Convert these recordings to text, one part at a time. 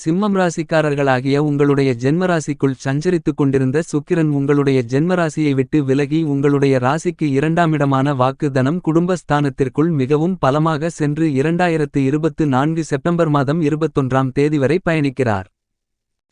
சிம்மம் ராசிக்காரர்களாகிய உங்களுடைய ஜென்மராசிக்குள் சஞ்சரித்துக் கொண்டிருந்த சுக்கிரன் உங்களுடைய ஜென்மராசியை விட்டு விலகி உங்களுடைய ராசிக்கு இரண்டாம் இடமான வாக்கு தனம் குடும்பஸ்தானத்திற்குள் மிகவும் பலமாக சென்று 2024 செப்டம்பர் மாதம் 21ஆம் தேதி வரை பயணிக்கிறார்.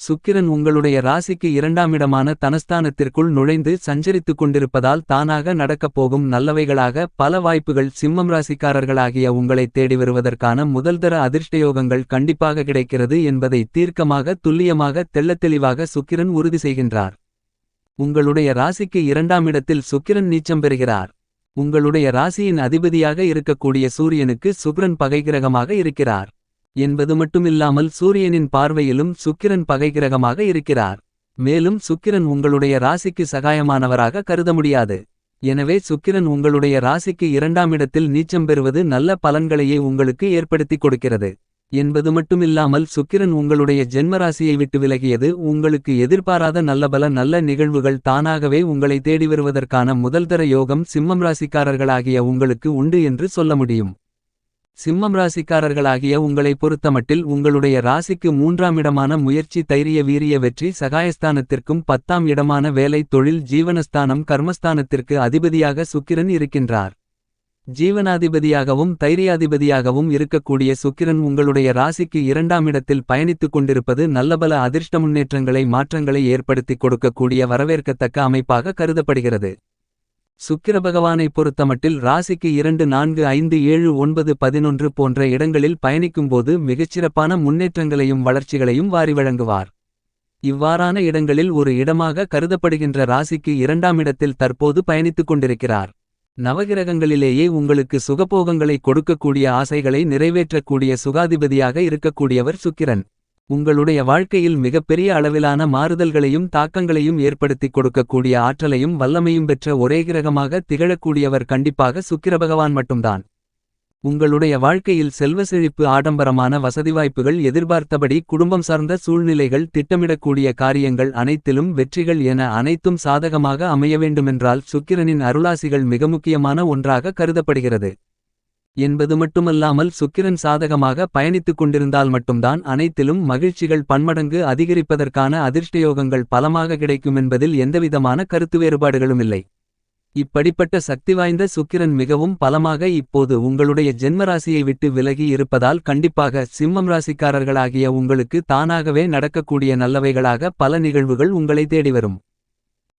சுக்கிரன் உங்களுடைய ராசிக்கு இரண்டாம் இடமான தனஸ்தானத்திற்குள் நுழைந்து சஞ்சரித்துக் கொண்டிருப்பதால் தானாக நடக்கப்போகும் நல்லவைகளாக பல வாய்ப்புகள் சிம்மம் ராசிக்காரர்களாகிய உங்களை தேடி வருவதற்கான முதல்தர அதிர்ஷ்டயோகங்கள் கண்டிப்பாக கிடைக்கிறது என்பதை தீர்க்கமாக துல்லியமாக தெள்ளத்தெளிவாக சுக்கிரன் உறுதி செய்கின்றார். உங்களுடைய ராசிக்கு இரண்டாம் இடத்தில் சுக்கிரன் நீச்சம் பெறுகிறார். உங்களுடைய ராசியின் அதிபதியாக இருக்கக்கூடிய சூரியனுக்கு சுக்கிரன் பகைக்கிரகமாக இருக்கிறார் என்பது மட்டுமில்லாமல் சூரியனின் பார்வையிலும் சுக்கிரன் பகைக்கிரகமாக இருக்கிறார். மேலும் சுக்கிரன் உங்களுடைய ராசிக்கு சகாயமானவராக கருத முடியாது. எனவே சுக்கிரன் உங்களுடைய ராசிக்கு இரண்டாம் இடத்தில் நீச்சம் பெறுவது நல்ல பலன்களையே உங்களுக்கு ஏற்படுத்திக் கொடுக்கிறது என்பது மட்டுமில்லாமல் சுக்கிரன் உங்களுடைய ஜென்மராசியை விட்டு விலகியது உங்களுக்கு எதிர்பாராத நல்ல நிகழ்வுகள் தானாகவே உங்களை தேடி வருவதற்கான முதல்தர யோகம் சிம்மம் ராசிக்காரர்களாகிய உங்களுக்கு உண்டு என்று சொல்ல முடியும். சிம்மம் ராசிக்காரர்களாகிய உங்களை பொறுத்தமட்டில் உங்களுடைய ராசிக்கு மூன்றாம் இடமான முயற்சி தைரிய வீரிய வெற்றி சகாயஸ்தானத்திற்கும் 10ஆம் இடமான வேலை தொழில் ஜீவனஸ்தானம் கர்மஸ்தானத்திற்கு அதிபதியாக சுக்கிரன் இருக்கின்றார். ஜீவனாதிபதியாகவும் தைரியாதிபதியாகவும் இருக்கக்கூடிய சுக்கிரன் உங்களுடைய ராசிக்கு இரண்டாம் இடத்தில் பயணித்துக் கொண்டிருப்பது நல்லபல அதிர்ஷ்ட முன்னேற்றங்களை மாற்றங்களை ஏற்படுத்திக் கொடுக்கக்கூடிய வரவேற்கத்தக்க அமைப்பாக கருதப்படுகிறது. சுக்கிர பகவானை பொறுத்தமட்டில் ராசிக்கு 2 4 5 7 9 11 போன்ற இடங்களில் பயணிக்கும்போது மிகச்சிறப்பான முன்னேற்றங்களையும் வளர்ச்சிகளையும் வாரி வழங்குவார். இவ்வாறான இடங்களில் ஒரு இடமாக கருதப்படுகின்ற ராசிக்கு இரண்டாம் இடத்தில் தற்போது பயணித்துக் கொண்டிருக்கிறார். நவகிரகங்களிலேயே உங்களுக்கு சுகபோகங்களை கொடுக்கக்கூடிய ஆசைகளை நிறைவேற்றக்கூடிய சுகாதிபதியாக இருக்கக்கூடியவர் சுக்கிரன். உங்களுடைய வாழ்க்கையில் மிகப்பெரிய அளவிலான மாறுதல்களையும் தாக்கங்களையும் ஏற்படுத்திக் கொடுக்கக்கூடிய ஆற்றலையும் வல்லமையும் பெற்ற ஒரே கிரகமாக திகழக்கூடியவர் கண்டிப்பாக சுக்கிர பகவான் மட்டும்தான். உங்களுடைய வாழ்க்கையில் செல்வ செழிப்பு ஆடம்பரமான வசதி வாய்ப்புகள் எதிர்பார்த்தபடி குடும்பம் சார்ந்த சூழ்நிலைகள் திட்டமிடக்கூடிய காரியங்கள் அனைத்திலும் வெற்றிகள் என அனைத்தும் சாதகமாக அமைய வேண்டுமென்றால் சுக்கிரனின் அருளாசிகள் மிக முக்கியமான ஒன்றாக கருதப்படுகிறது என்பது மட்டுமல்லாமல் சுக்கிரன் சாதகமாக பயணித்துக் கொண்டிருந்தால் மட்டும்தான் அனைத்திலும் மகிழ்ச்சிகள் பன்மடங்கு அதிகரிப்பதற்கான அதிர்ஷ்டயோகங்கள் பலமாக கிடைக்கும் என்பதில் எந்தவிதமான கருத்து வேறுபாடுகளும் இல்லை. இப்படிப்பட்ட சக்தி வாய்ந்த சுக்கிரன் மிகவும் பலமாக இப்போது உங்களுடைய ஜென்மராசியை விட்டு விலகி இருப்பதால் கண்டிப்பாக சிம்மம் ராசிக்காரர்களாகிய உங்களுக்கு தானாகவே நடக்கக்கூடிய நல்லவைகளாக பல நிகழ்வுகள் உங்களை தேடி வரும்.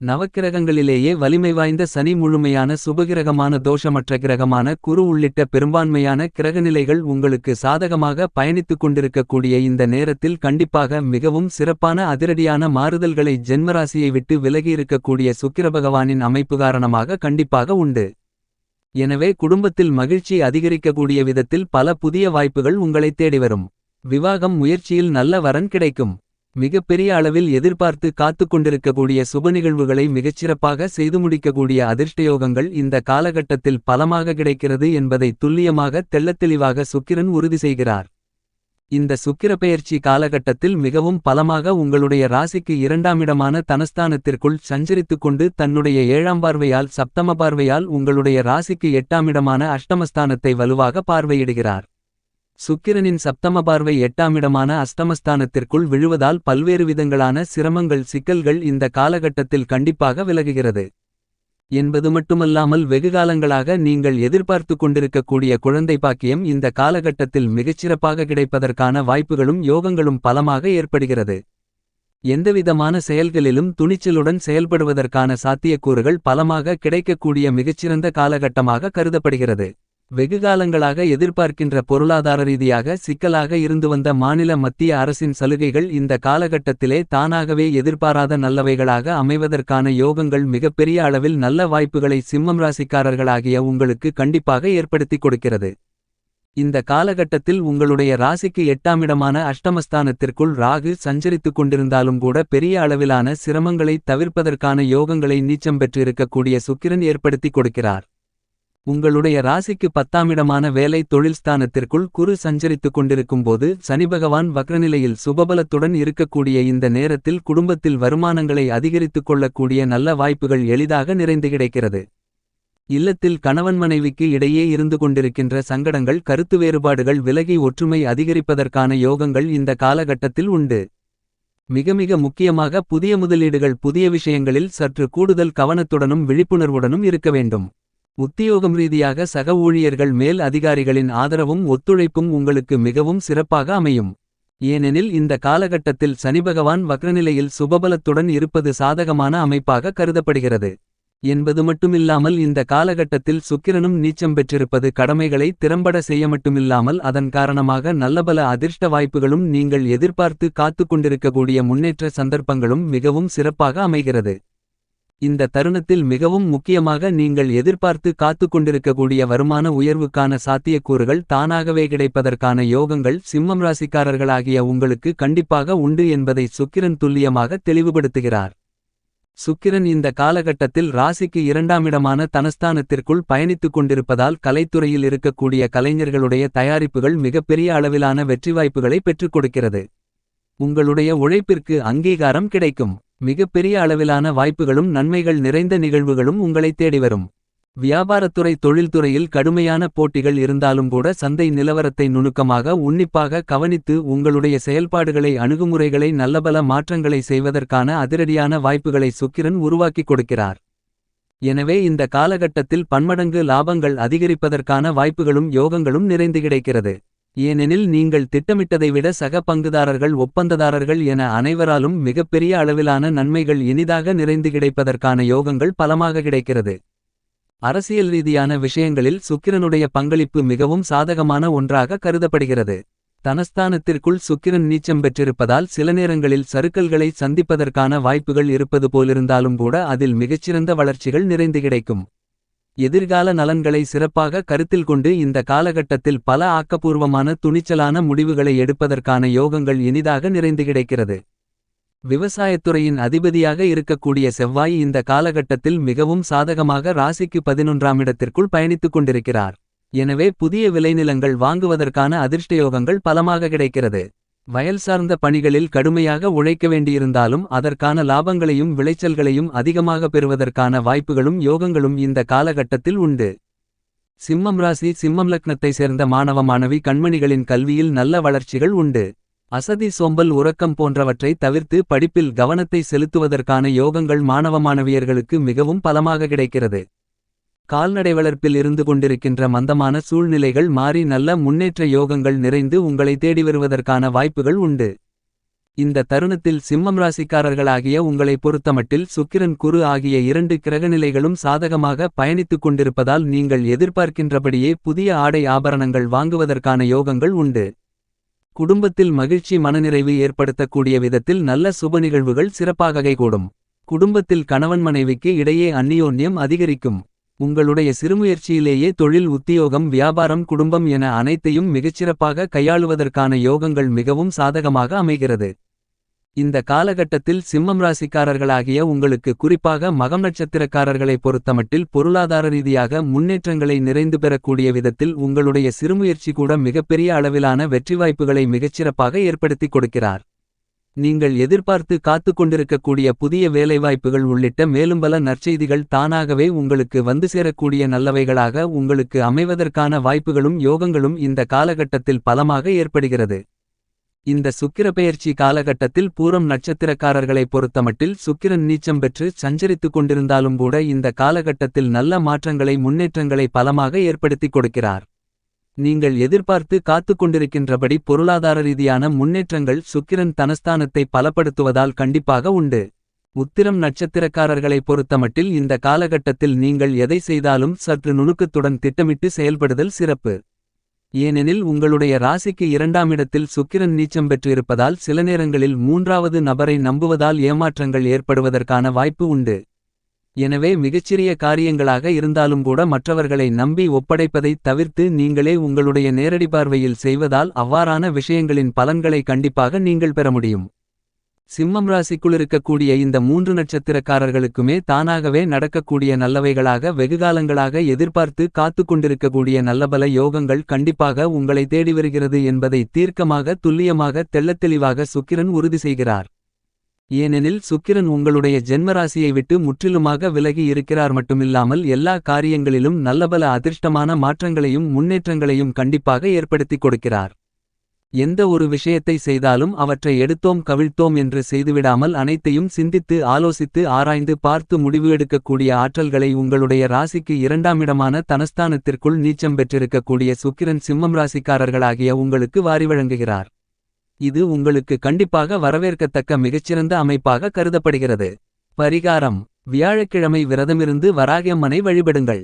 நவக்கிரகங்களிலேயே வலிமை வாய்ந்த சனி முழுமையான சுபகிரகமான தோஷமற்ற கிரகமான குரு உள்ளிட்ட பெரும்பான்மையான கிரகநிலைகள் உங்களுக்கு சாதகமாக பயணித்துக் கொண்டிருக்கக்கூடிய இந்த நேரத்தில் கண்டிப்பாக மிகவும் சிறப்பான அதிரடியான மாறுதல்களை ஜென்மராசியை விட்டு விலகியிருக்கக்கூடிய சுக்கிர பகவானின் அமைப்பு காரணமாக கண்டிப்பாக உண்டு. எனவே குடும்பத்தில் மகிழ்ச்சி அதிகரிக்கக்கூடிய விதத்தில் பல புதிய வாய்ப்புகள் உங்களை தேடி வரும். விவாகம் முயற்சியில் நல்ல வரன் கிடைக்கும். மிகப்பெரிய அளவில் எதிர்பார்த்து காத்துக் கொண்டிருக்கக்கூடிய சுப நிகழ்வுகளை மிகச்சிறப்பாக செய்து முடிக்கக்கூடிய அதிர்ஷ்டயோகங்கள் இந்த காலகட்டத்தில் பலமாக கிடைக்கிறது என்பதை துல்லியமாக தெள்ளத்தெளிவாக சுக்கிரன் உறுதி செய்கிறார். இந்த சுக்கிர பெயர்ச்சி காலகட்டத்தில் மிகவும் பலமாக உங்களுடைய ராசிக்கு இரண்டாம் இடமான தனஸ்தானத்திற்குள் சஞ்சரித்துக் கொண்டு தன்னுடைய 7ஆம் பார்வையால் சப்தம பார்வையால் உங்களுடைய ராசிக்கு 8ஆம் இடமான அஷ்டமஸ்தானத்தை வலுவாக பார்வையிடுகிறார். சுக்கிரனின் சப்தம பார்வை 8ஆம் இடமான அஷ்டமஸ்தானத்திற்குள் விழுவதால் பல்வேறு விதங்களான சிரமங்கள் சிக்கல்கள் இந்த காலகட்டத்தில் கண்டிப்பாக விலகுகிறது என்பது மட்டுமல்லாமல் வெகுகாலங்களாக நீங்கள் எதிர்பார்த்து கொண்டிருக்கக்கூடிய குழந்தை பாக்கியம் இந்த காலகட்டத்தில் மிகச்சிறப்பாக கிடைப்பதற்கான வாய்ப்புகளும் யோகங்களும் பலமாக ஏற்படுகிறது. எந்தவிதமான செயல்களிலும் துணிச்சலுடன் செயல்படுவதற்கான சாத்தியக்கூறுகள் பலமாக கிடைக்கக்கூடிய மிகச்சிறந்த காலகட்டமாக கருதப்படுகிறது. வெகுகாலங்களாக எதிர்பார்க்கின்ற பொருளாதார ரீதியாக சிக்கலாக இருந்து வந்த மாநில மத்திய அரசின் சலுகைகள் இந்த காலகட்டத்திலே தானாகவே எதிர்பாராத நல்லவைகளாக அமைவதற்கான யோகங்கள் மிகப்பெரிய அளவில் நல்ல வாய்ப்புகளை சிம்மம் ராசிக்காரர்களாகிய உங்களுக்கு கண்டிப்பாக ஏற்படுத்திக் கொடுக்கிறது. இந்த காலகட்டத்தில் உங்களுடைய ராசிக்கு 8ஆம் இடமான அஷ்டமஸ்தானத்திற்குள் ராகு சஞ்சரித்துக் கொண்டிருந்தாலும் கூட பெரிய அளவிலான சிரமங்களை தவிர்ப்பதற்கான யோகங்களை நீச்சம் பெற்று இருக்கக்கூடிய சுக்கிரன் ஏற்படுத்திக் கொடுக்கிறார். உங்களுடைய ராசிக்கு 10ஆம் இடமான வேலை தொழில் ஸ்தானத்திற்குள் குரு சஞ்சரித்துக் கொண்டிருக்கும்போது சனிபகவான் வக்ரநிலையில் சுபபலத்துடன் இருக்கக்கூடிய இந்த நேரத்தில் குடும்பத்தில் வருமானங்களை அதிகரித்துக் கொள்ளக்கூடிய நல்ல வாய்ப்புகள் எளிதாக நிறைந்து கிடைக்கிறது. இல்லத்தில் கணவன் மனைவிக்கு இடையே இருந்து கொண்டிருக்கின்ற சங்கடங்கள் கருத்து வேறுபாடுகள் விலகி ஒற்றுமை அதிகரிப்பதற்கான யோகங்கள் இந்த காலகட்டத்தில் உண்டு. மிக மிக முக்கியமாக புதிய முதலீடுகள் புதிய விஷயங்களில் சற்று கூடுதல் கவனத்துடனும் விழிப்புணர்வுடனும் இருக்க வேண்டும். உத்தியோகம் ரீதியாக சக ஊழியர்கள் மேல் அதிகாரிகளின் ஆதரவும் ஒத்துழைப்பும் உங்களுக்கு மிகவும் சிறப்பாக அமையும். ஏனெனில் இந்த காலகட்டத்தில் சனிபகவான் வக்ரநிலையில் சுபபலத்துடன் இருப்பது சாதகமான அமைப்பாக கருதப்படுகிறது என்பது மட்டுமில்லாமல் இந்த காலகட்டத்தில் சுக்கிரனும் நீச்சம் பெற்றிருப்பது கடமைகளை திறம்பட செய்ய மட்டுமில்லாமல் அதன் காரணமாக நல்லபல அதிர்ஷ்ட வாய்ப்புகளும் நீங்கள் எதிர்பார்த்து காத்து கொண்டிருக்கக்கூடிய முன்னேற்ற சந்தர்ப்பங்களும் மிகவும் சிறப்பாக அமைகிறது. இந்த தருணத்தில் மிகவும் முக்கியமாக நீங்கள் எதிர்பார்த்து காத்து கொண்டிருக்கக்கூடிய வருமான உயர்வுக்கான சாத்தியக்கூறுகள் தானாகவே கிடைப்பதற்கான யோகங்கள் சிம்மம் ராசிக்காரர்களாகிய உங்களுக்கு கண்டிப்பாக உண்டு என்பதை சுக்கிரன் துல்லியமாக தெளிவுபடுத்துகிறார். சுக்கிரன் இந்த காலகட்டத்தில் ராசிக்கு இரண்டாமிடமான தனஸ்தானத்திற்குள் பயணித்துக் கொண்டிருப்பதால் கலைத்துறையில் இருக்கக்கூடிய கலைஞர்களுடைய தயாரிப்புகள் மிகப்பெரிய அளவிலான வெற்றி வாய்ப்புகளை பெற்றுக் கொடுக்கிறது. உங்களுடைய உழைப்பிற்கு அங்கீகாரம் கிடைக்கும். மிகப்பெரிய அளவிலான வாய்ப்புகளும் நன்மைகள் நிறைந்த நிகழ்வுகளும் உங்களை தேடிவரும். வியாபாரத்துறை தொழில்துறையில் கடுமையான போட்டிகள் இருந்தாலும் கூட சந்தை நிலவரத்தை நுணுக்கமாக உன்னிப்பாக கவனித்து உங்களுடைய செயல்பாடுகளை அணுகுமுறைகளை நல்லபல மாற்றங்களை செய்வதற்கான அதிரடியான வாய்ப்புகளை சுக்கிரன் உருவாக்கிக் கொடுக்கிறார். எனவே இந்த காலகட்டத்தில் பன்மடங்கு லாபங்கள் அதிகரிப்பதற்கான வாய்ப்புகளும் யோகங்களும் நிறைந்து கிடைக்கிறது. ஏனெனில் நீங்கள் திட்டமிட்டதை விட சக பங்குதாரர்கள் ஒப்பந்ததாரர்கள் என அனைவராலும் மிகப்பெரிய அளவிலான நன்மைகள் இனிதாக நிறைந்து கிடைப்பதற்கான யோகங்கள் பலமாக கிடைக்கிறது. அரசியல் ரீதியான விஷயங்களில் சுக்கிரனுடைய பங்களிப்பு மிகவும் சாதகமான ஒன்றாக கருதப்படுகிறது. தனஸ்தானத்திற்குள் சுக்கிரன் நீச்சம் பெற்றிருப்பதால் சில நேரங்களில் சறுக்கல்களை சந்திப்பதற்கான வாய்ப்புகள் இருப்பது போலிருந்தாலும் கூட அதில் மிகச்சிறந்த வளர்ச்சிகள் நிறைந்து கிடைக்கும். எதிர்கால நலன்களை சிறப்பாக கருத்தில் கொண்டு இந்த காலகட்டத்தில் பல ஆக்கப்பூர்வமான துணிச்சலான முடிவுகளை எடுப்பதற்கான யோகங்கள் இனிதாக நிறைந்து கிடைக்கிறது. விவசாயத்துறையின் அதிபதியாக இருக்கக்கூடிய செவ்வாய் இந்த காலகட்டத்தில் மிகவும் சாதகமாக ராசிக்கு 11ஆம் இடத்திற்குள் பயணித்துக் கொண்டிருக்கிறார். எனவே புதிய விளைநிலங்கள் வாங்குவதற்கான அதிர்ஷ்டயோகங்கள் பலமாக கிடைக்கிறது. வயல் சார்ந்த பணிகளில் கடுமையாக உழைக்க வேண்டியிருந்தாலும் அதற்கான லாபங்களையும் விளைச்சல்களையும் அதிகமாக பெறுவதற்கான வாய்ப்புகளும் யோகங்களும் இந்த காலகட்டத்தில் உண்டு. சிம்மம் ராசி சிம்மம் லக்னத்தை சேர்ந்த மாணவ மாணவி கண்மணிகளின் கல்வியில் நல்ல வளர்ச்சிகள் உண்டு. அசதி சோம்பல் உறக்கம் போன்றவற்றை தவிர்த்து படிப்பில் கவனத்தை செலுத்துவதற்கான யோகங்கள் மாணவ மாணவியர்களுக்கு மிகவும் பலமாக கிடைக்கிறது. கால்நடை வளர்ப்பில் இருந்து கொண்டிருக்கின்ற மந்தமான சூழ்நிலைகள் மாறி நல்ல முன்னேற்ற யோகங்கள் நிறைந்து உங்களை தேடி வருவதற்கான வாய்ப்புகள் உண்டு. இந்த தருணத்தில் சிம்மம் ராசிக்காரர்களாகிய உங்களை பொறுத்தமட்டில் சுக்கிரன் குரு ஆகிய 2 கிரகநிலைகளும் சாதகமாக பயணித்துக் கொண்டிருப்பதால் நீங்கள் எதிர்பார்க்கின்றபடியே புதிய ஆடை ஆபரணங்கள் வாங்குவதற்கான யோகங்கள் உண்டு. குடும்பத்தில் மகிழ்ச்சி மனநிறைவு ஏற்படுத்தக்கூடிய விதத்தில் நல்ல சுப நிகழ்வுகள் சிறப்பாக கைகூடும். குடும்பத்தில் கணவன் மனைவிக்கு இடையே அந்நியோன்யம் அதிகரிக்கும். உங்களுடைய சிறுமுயற்சியிலேயே தொழில் உத்தியோகம் வியாபாரம் குடும்பம் என அனைத்தையும் மிகச்சிறப்பாக கையாளுவதற்கான யோகங்கள் மிகவும் சாதகமாக அமைகிறது. இந்த காலகட்டத்தில் சிம்மம் ராசிக்காரர்களாகிய உங்களுக்கு குறிப்பாக மகம் நட்சத்திரக்காரர்களை பொறுத்தமட்டில் பொருளாதார ரீதியாக முன்னேற்றங்களை நிறைந்து பெறக்கூடிய விதத்தில் உங்களுடைய சிறுமுயற்சி கூட மிகப்பெரிய அளவிலான வெற்றி வாய்ப்புகளை மிகச்சிறப்பாக ஏற்படுத்திக் கொடுக்கிறார். நீங்கள் எதிர்பார்த்து காத்து கொண்டிருக்கக்கூடிய புதிய வேலைவாய்ப்புகள் உள்ளிட்ட மேலும் பல நற்செய்திகள் தானாகவே உங்களுக்கு வந்து சேரக்கூடிய நல்லவைகளாக உங்களுக்கு அமைவதற்கான வாய்ப்புகளும் யோகங்களும் இந்த காலகட்டத்தில் பலமாக ஏற்படுகிறது. இந்த சுக்கிரப்பெயர்ச்சி காலகட்டத்தில் பூரம் நட்சத்திரக்காரர்களை பொறுத்தமட்டில் சுக்கிரன் நீச்சம் பெற்று சஞ்சரித்துக் கொண்டிருந்தாலும் கூட இந்த காலகட்டத்தில் நல்ல மாற்றங்களை முன்னேற்றங்களை பலமாக ஏற்படுத்திக் கொடுக்கிறார். நீங்கள் எதிர்பார்த்து காத்து கொண்டிருக்கின்றபடி பொருளாதார ரீதியான முன்னேற்றங்கள் சுக்கிரன் தனஸ்தானத்தை பலப்படுத்துவதால் கண்டிப்பாக உண்டு. உத்திரம் நட்சத்திரக்காரர்களை பொறுத்தமட்டில் இந்த காலகட்டத்தில் நீங்கள் எதை செய்தாலும் சற்று நுணுக்கத்துடன் திட்டமிட்டு செயல்படுதல் சிறப்பு. ஏனெனில் உங்களுடைய ராசிக்கு 2ஆம் இடத்தில் சுக்கிரன் நீச்சம் பெற்று இருப்பதால் சில நேரங்களில் 3வது நபரை நம்புவதால் ஏமாற்றங்கள் ஏற்படுவதற்கான வாய்ப்பு உண்டு. எனவே மிகச்சிறிய காரியங்களாக இருந்தாலும் கூட மற்றவர்களை நம்பி ஒப்படைப்பதை தவிர்த்து நீங்களே உங்களுடைய நேரடி பார்வையில் செய்வதால் அவ்வாறான விஷயங்களின் பலன்களை கண்டிப்பாக நீங்கள் பெற முடியும். சிம்மம் ராசிக்குள் இருக்கக்கூடிய இந்த 3 நட்சத்திரக்காரர்களுக்குமே தானாகவே நடக்கக்கூடிய நல்லவைகளாக வெகுகாலங்களாக எதிர்பார்த்து காத்து கொண்டிருக்கக்கூடிய நல்லபல யோகங்கள் கண்டிப்பாக உங்களை தேடி வருகிறது என்பதை தீர்க்கமாக துல்லியமாக தெள்ளத்தெளிவாக சுக்கிரன் உறுதி செய்கிறார். ஏனெனில் சுக்கிரன் உங்களுடைய ஜென்மராசியை விட்டு முற்றிலுமாக விலகி இருக்கிறார். மட்டுமில்லாமல் எல்லா காரியங்களிலும் நல்லபல அதிர்ஷ்டமான மாற்றங்களையும் முன்னேற்றங்களையும் கண்டிப்பாக ஏற்படுத்திக் கொடுக்கிறார். எந்த ஒரு விஷயத்தை செய்தாலும் அவற்றை எடுத்தோம் கவிழ்த்தோம் என்று செய்துவிடாமல் அனைத்தையும் சிந்தித்து ஆலோசித்து ஆராய்ந்து பார்த்து முடிவு எடுக்கக்கூடிய ஆற்றல்களை உங்களுடைய ராசிக்கு இரண்டாமிடமான தனஸ்தானத்திற்குள் நீச்சம் பெற்றிருக்கக்கூடிய சுக்கிரன் சிம்மம் ராசிக்காரர்களாகிய உங்களுக்கு வாரி வழங்குகிறார். இது உங்களுக்கு கண்டிப்பாக வரவேற்கத்தக்க மிகச்சிறந்த அமைப்பாக கருதப்படுகிறது. பரிகாரம்: வியாழக்கிழமை விரதமிருந்து வராகியம்மனை வழிபடுங்கள்.